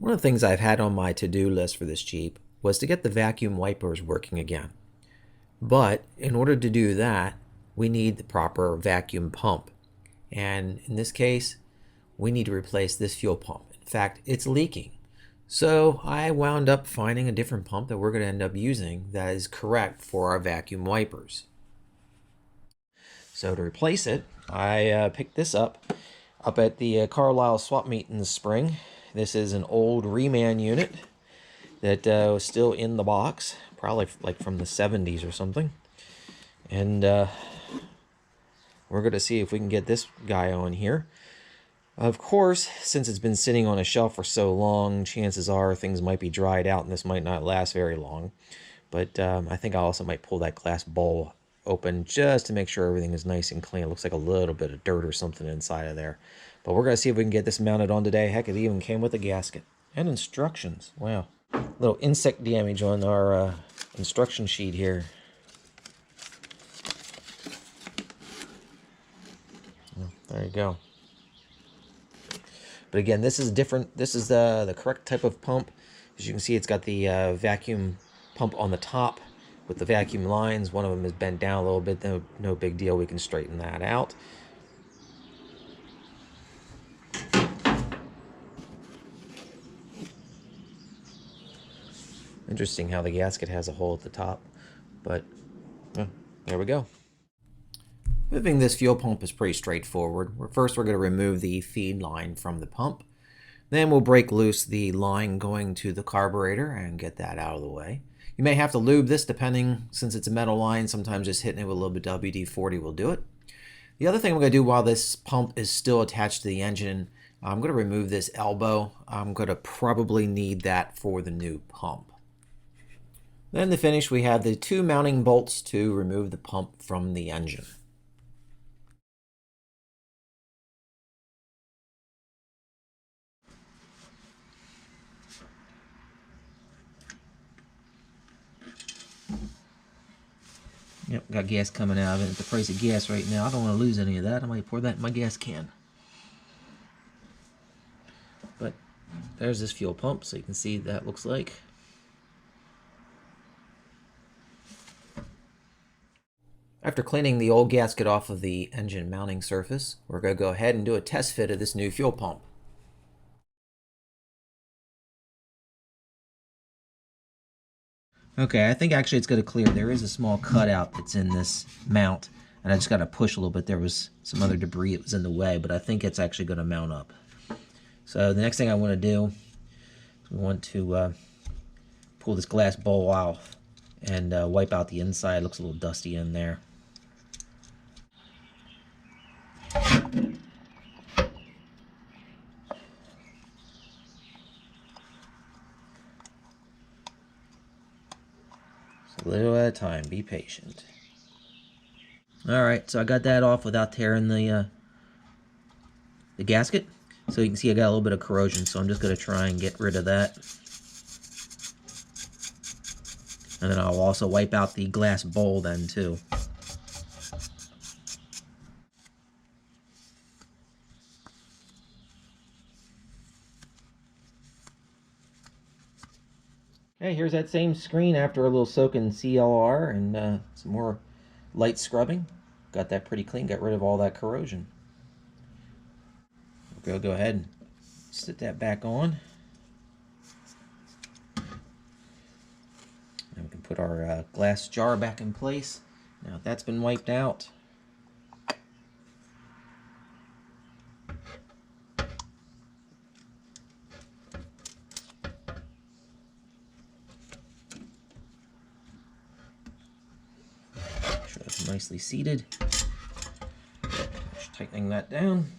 One of the things I've had on my to-do list for this Jeep was to get the vacuum wipers working again. But in order to do that, we need the proper vacuum pump. And in this case, we need to replace this fuel pump. In fact, it's leaking. So I wound up finding a different pump that we're going to end up using that is correct for our vacuum wipers. So to replace it, I picked this up at the Carlisle swap meet in the spring. This is an old reman unit that was still in the box, probably like from the 70s or something. And we're going to see if we can get this guy on here. Of course, since it's been sitting on a shelf for so long, chances are things might be dried out and this might not last very long. But I think I also might pull that glass bowl open just to make sure everything is nice and clean. It looks like a little bit of dirt or something inside of there. But we're going to see if we can get this mounted on today. Heck, it even came with a gasket and instructions. Wow. Little insect damage on our instruction sheet here. There you go. But again, this is different. This is the correct type of pump. As you can see, it's got the vacuum pump on the top with the vacuum lines. One of them is bent down a little bit. No big deal. We can straighten that out. Interesting how the gasket has a hole at the top, but there we go. Moving this fuel pump is pretty straightforward. First, we're going to remove the feed line from the pump. Then we'll break loose the line going to the carburetor and get that out of the way. You may have to lube this depending, since it's a metal line, sometimes just hitting it with a little bit of WD-40 will do it. The other thing I'm going to do while this pump is still attached to the engine, I'm going to remove this elbow. I'm going to probably need that for the new pump. Then to finish, we have the two mounting bolts to remove the pump from the engine. Yep, got gas coming out of it. At the price of gas right now, I don't want to lose any of that. I might pour that in my gas can. But there's this fuel pump, so you can see that looks like. After cleaning the old gasket off of the engine mounting surface, we're going to go ahead and do a test fit of this new fuel pump. Okay, I think actually it's going to clear. There is a small cutout that's in this mount, and I just got to push a little bit. There was some other debris that was in the way, but I think it's actually going to mount up. So the next thing I want to do is we want to pull this glass bowl off and wipe out the inside. It looks a little dusty in there. A little at a time. Be patient. Alright, so I got that off without tearing the gasket. So you can see I got a little bit of corrosion, so I'm just going to try and get rid of that. And then I'll also wipe out the glass bowl then too. Hey, here's that same screen after a little soak in CLR and some more light scrubbing. Got that pretty clean, got rid of all that corrosion. We'll go ahead and sit that back on. And we can put our glass jar back in place. Now that's been wiped out. It's nicely seated. Just tightening that down.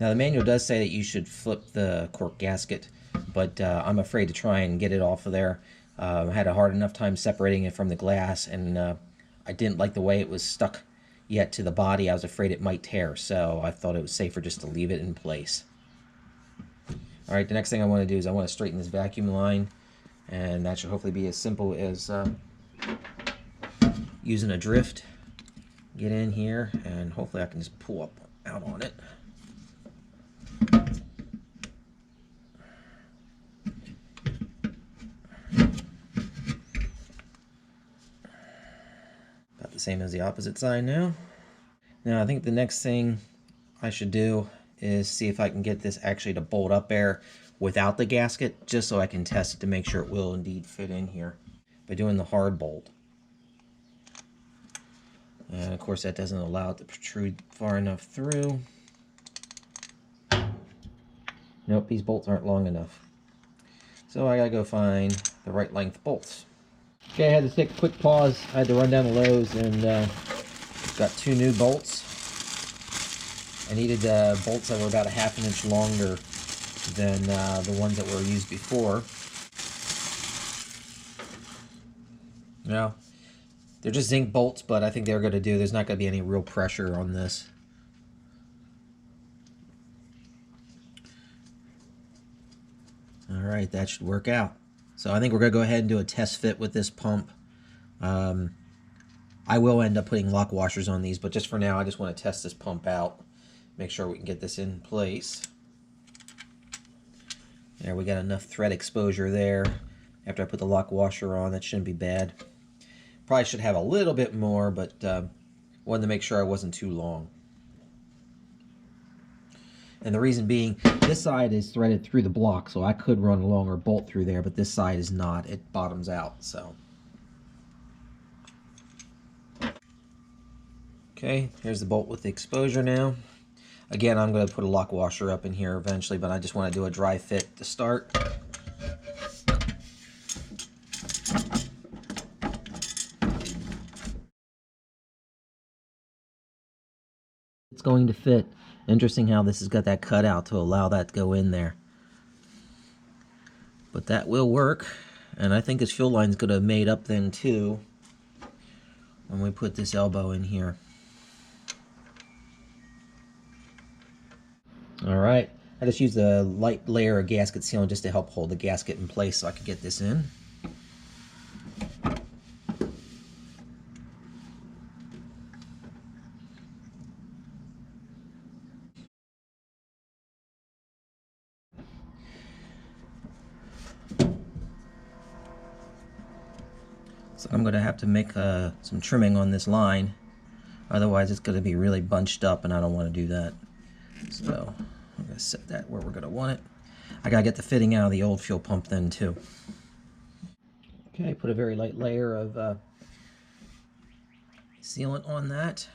Now the manual does say that you should flip the cork gasket, but I'm afraid to try and get it off of there. I had a hard enough time separating it from the glass, and I didn't like the way it was stuck yet to the body. I was afraid it might tear, so I thought it was safer just to leave it in place. Alright, the next thing I want to do is I want to straighten this vacuum line, and that should hopefully be as simple as using a drift. Get in here, and hopefully I can just pull up out on it. same as the opposite side now. Now I think the next thing I should do is see if I can get this actually to bolt up there without the gasket, just so I can test it to make sure it will indeed fit in here by doing the hard bolt. And of course that doesn't allow it to protrude far enough through. Nope, these bolts aren't long enough. So I gotta go find the right length bolts. Okay, I had to take a quick pause. I had to run down to Lowe's and got 2 new bolts. I needed bolts that were about a ½ an inch longer than the ones that were used before. Now, they're just zinc bolts, but I think they're going to do. There's not going to be any real pressure on this. Alright, that should work out. So I think we're going to go ahead and do a test fit with this pump. I will end up putting lock washers on these, but just for now I just want to test this pump out. Make sure we can get this in place. There, we got enough thread exposure there. After I put the lock washer on, that shouldn't be bad. Probably should have a little bit more, but wanted to make sure I wasn't too long. And the reason being, this side is threaded through the block, so I could run a longer bolt through there, but this side is not. It bottoms out, so. Okay, here's the bolt with the exposure now. Again, I'm going to put a lock washer up in here eventually, but I just want to do a dry fit to start. It's going to fit. Interesting how this has got that cutout to allow that to go in there. But that will work, and I think this fuel line is going to have made up then too when we put this elbow in here. Alright, I just used a light layer of gasket sealant just to help hold the gasket in place so I could get this in. So I'm going to have to make some trimming on this line, otherwise it's going to be really bunched up and I don't want to do that. So I'm going to set that where we're going to want it. I got to get the fitting out of the old fuel pump then too. Okay, put a very light layer of sealant on that.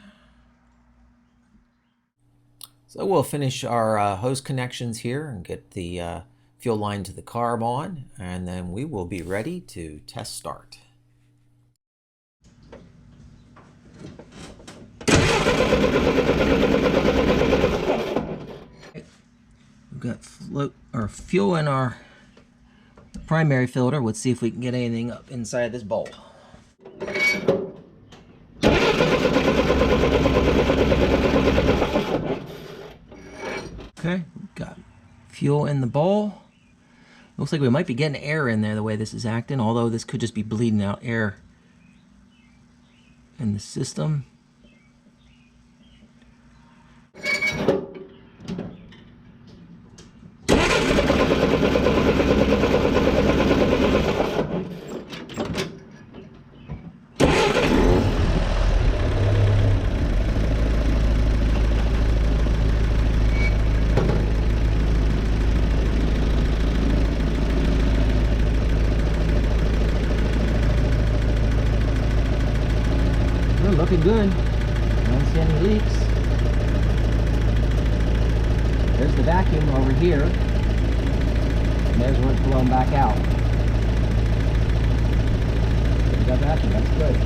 So we'll finish our hose connections here and get the fuel line to the carb on, and then we will be ready to test start. We've got fuel in our primary filter. Let's see if we can get anything up inside this bowl. Okay, we've got fuel in the bowl. Looks like we might be getting air in there the way this is acting, although this could just be bleeding out air in the system. Looking good. I don't see any leaks. There's the vacuum over here. And there's where it's blown back out. We got vacuum, that's good.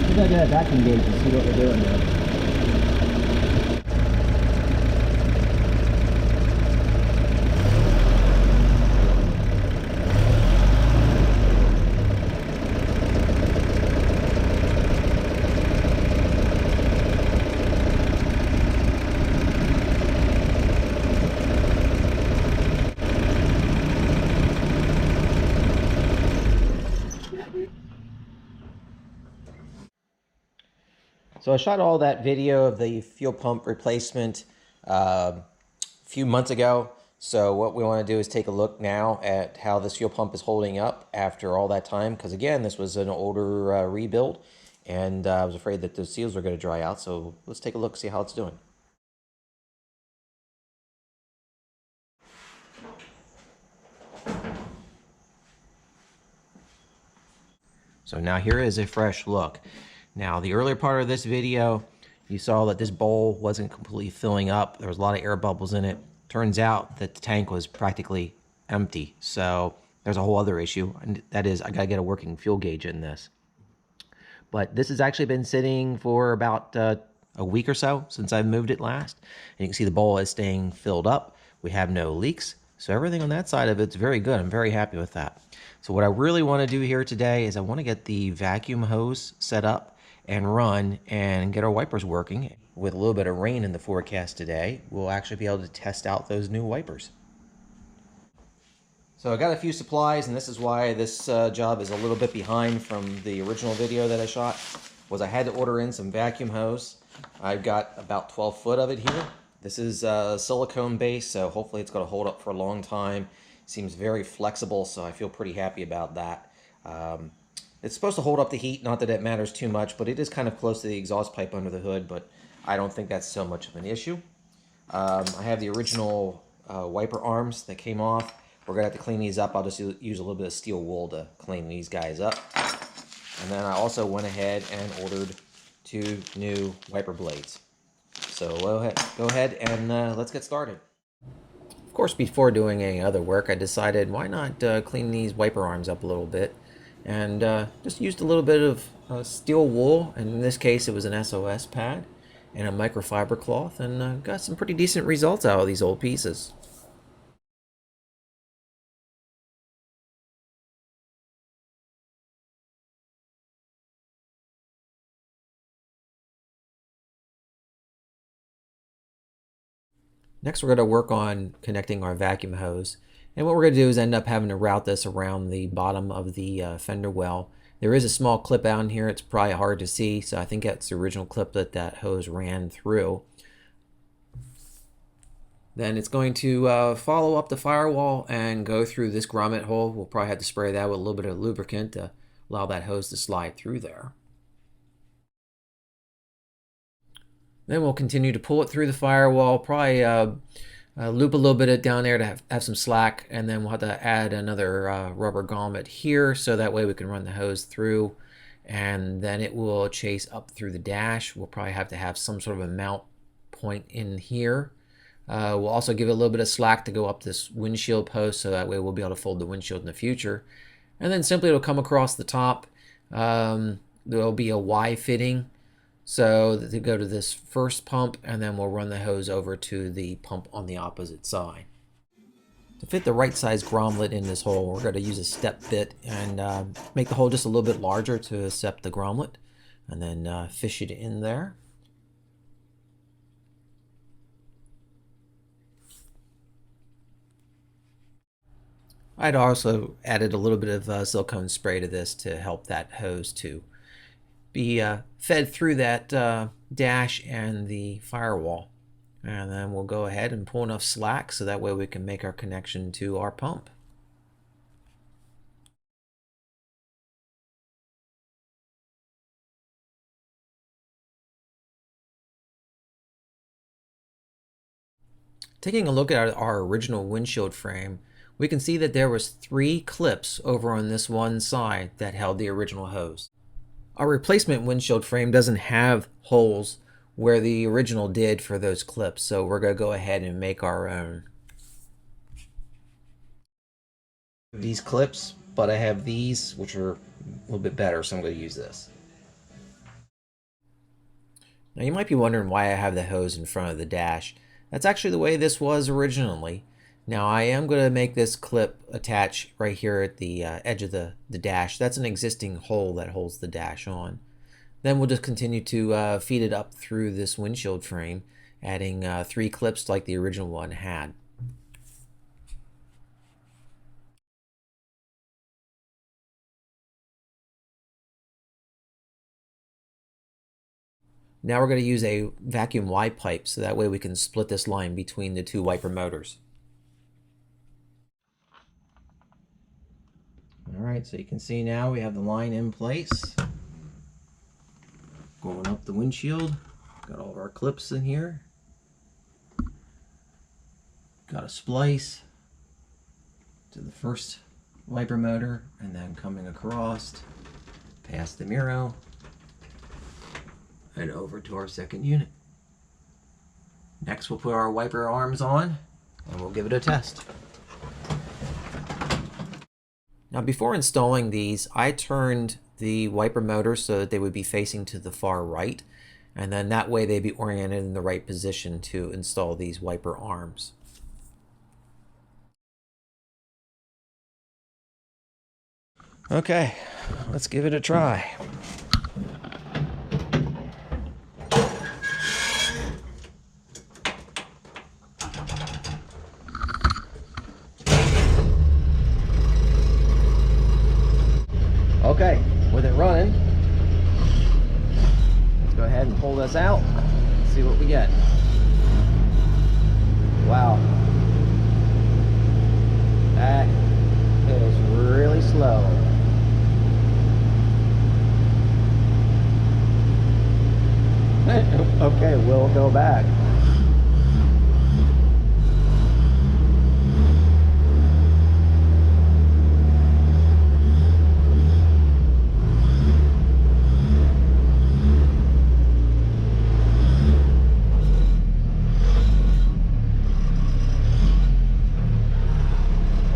We gotta get a vacuum gauge and see what we're doing there. So I shot all that video of the fuel pump replacement a few months ago. So what we want to do is take a look now at how this fuel pump is holding up after all that time. Because again, this was an older rebuild, and I was afraid that the seals were going to dry out. So let's take a look, see how it's doing. So now here is a fresh look. Now the earlier part of this video, you saw that this bowl wasn't completely filling up. There was a lot of air bubbles in it. Turns out that the tank was practically empty. So there's a whole other issue, and that is I gotta get a working fuel gauge in this. But this has actually been sitting for about a week or so since I moved it last. And you can see the bowl is staying filled up. We have no leaks. So everything on that side of it's very good. I'm very happy with that. So what I really want to do here today is I want to get the vacuum hose set up and run and get our wipers working. With a little bit of rain in the forecast today, we'll actually be able to test out those new wipers. So I got a few supplies, and this is why this job is a little bit behind from the original video that I shot, was I had to order in some vacuum hose. I've got about 12 foot of it here. This is silicone base, so hopefully it's going to hold up for a long time. Seems very flexible, so I feel pretty happy about that. It's supposed to hold up the heat, not that it matters too much, but it is kind of close to the exhaust pipe under the hood, but I don't think that's so much of an issue. I have the original wiper arms that came off. We're going to have to clean these up. I'll just use a little bit of steel wool to clean these guys up. And then I also went ahead and ordered 2 new wiper blades. So go ahead and let's get started. Of course, before doing any other work, I decided why not clean these wiper arms up a little bit. And just used a little bit of steel wool. And in this case, it was an SOS pad and a microfiber cloth. And got some pretty decent results out of these old pieces. Next, we're going to work on connecting our vacuum hose. And what we're going to do is end up having to route this around the bottom of the fender well. There is a small clip out in here. It's probably hard to see, so I think that's the original clip that that hose ran through. Then it's going to follow up the firewall and go through this grommet hole. We'll probably have to spray that with a little bit of lubricant to allow that hose to slide through there. Then we'll continue to pull it through the firewall, probably loop a little bit down there to have some slack, and then we'll have to add another rubber grommet here so that way we can run the hose through, and then it will chase up through the dash. We'll probably have to have some sort of a mount point in here. We'll also give it a little bit of slack to go up this windshield post so that way we'll be able to fold the windshield in the future. And then simply it'll come across the top. There'll be a Y fitting. So to go to this first pump, and then we'll run the hose over to the pump on the opposite side. To fit the right size grommet in this hole, we're going to use a step bit and make the hole just a little bit larger to accept the grommet, and then fish it in there. I'd also added a little bit of silicone spray to this to help that hose to be fed through that dash and the firewall. And then we'll go ahead and pull enough slack so that way we can make our connection to our pump. Taking a look at our original windshield frame, we can see that there was 3 clips over on this one side that held the original hose. Our replacement windshield frame doesn't have holes where the original did for those clips, so we're going to go ahead and make our own. These clips, but I have these which are a little bit better, so I'm going to use this. Now you might be wondering why I have the hose in front of the dash. That's actually the way this was originally. Now I am going to make this clip attach right here at the edge of the dash. That's an existing hole that holds the dash on. Then we'll just continue to feed it up through this windshield frame, adding 3 clips like the original one had. Now we're going to use a vacuum Y pipe so that way we can split this line between the two wiper motors. Alright, so you can see now we have the line in place. Going up the windshield. Got all of our clips in here. Got a splice to the first wiper motor, and then coming across past the Miro and over to our second unit. Next we'll put our wiper arms on and we'll give it a test. Now before installing these, I turned the wiper motors so that they would be facing to the far right, and then that way they'd be oriented in the right position to install these wiper arms. Okay, let's give it a try. Okay, with it running, let's go ahead and pull this out and see what we get. Wow. That is really slow. Okay, we'll go back.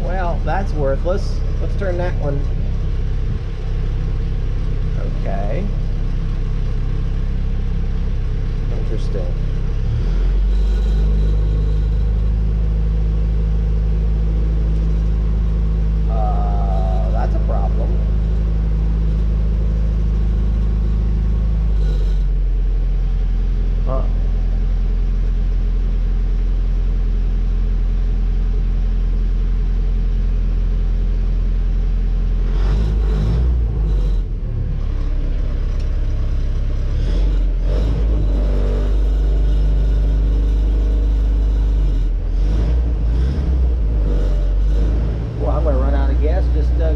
Well, that's worthless. Let's turn that one. Okay. Interesting. That's a problem. Huh.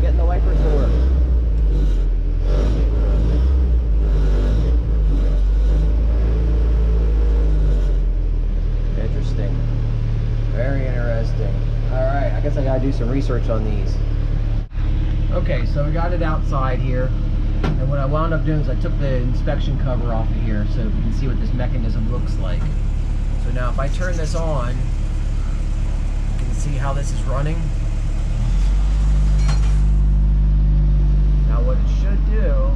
Getting the wipers to work. Interesting. Very interesting. Alright, I guess I gotta do some research on these. Okay, so we got it outside here, and what I wound up doing is I took the inspection cover off of here so you can see what this mechanism looks like. So now if I turn this on, you can see how this is running. Now what it should do,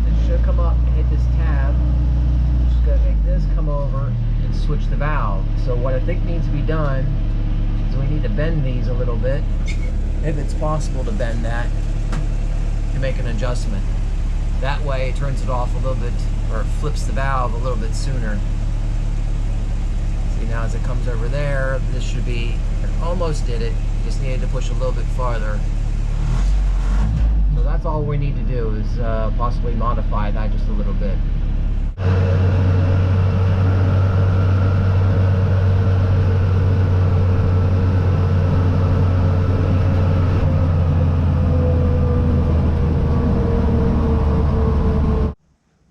it should come up and hit this tab. It's just going to make this come over and switch the valve. So what I think needs to be done is we need to bend these a little bit, if it's possible to bend that, to make an adjustment. That way it turns it off a little bit, or flips the valve a little bit sooner. See, now as it comes over there, this should be, it almost did it, just needed to push a little bit farther. So that's all we need to do is possibly modify that just a little bit.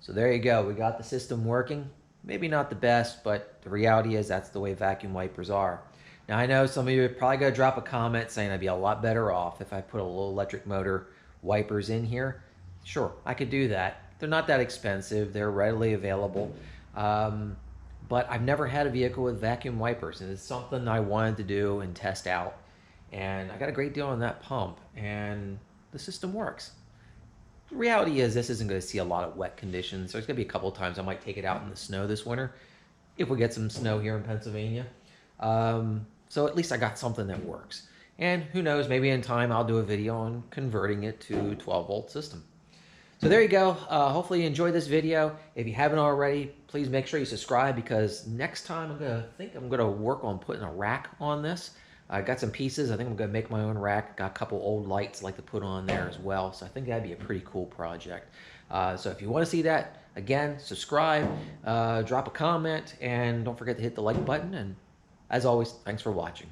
So there you go, we got the system working. Maybe not the best, but the reality is that's the way vacuum wipers are. Now I know some of you are probably going to drop a comment saying I'd be a lot better off if I put a little electric motor wipers in here. Sure, I could do that. They're not that expensive, they're readily available, but I've never had a vehicle with vacuum wipers, and it's something I wanted to do and test out, and I got a great deal on that pump, and the system works. The reality is this isn't going to see a lot of wet conditions. There's going to be a couple of times I might take it out in the snow this winter, if we get some snow here in Pennsylvania. So at least I got something that works. And who knows, maybe in time I'll do a video on converting it to 12-volt system. So there you go. Hopefully you enjoyed this video. If you haven't already, please make sure you subscribe, because next time I'm gonna work on putting a rack on this. I got some pieces. I think I'm gonna make my own rack. Got a couple old lights I'd like to put on there as well. So I think that'd be a pretty cool project. So if you want to see that, again, subscribe, drop a comment, and don't forget to hit the like button. And as always, thanks for watching.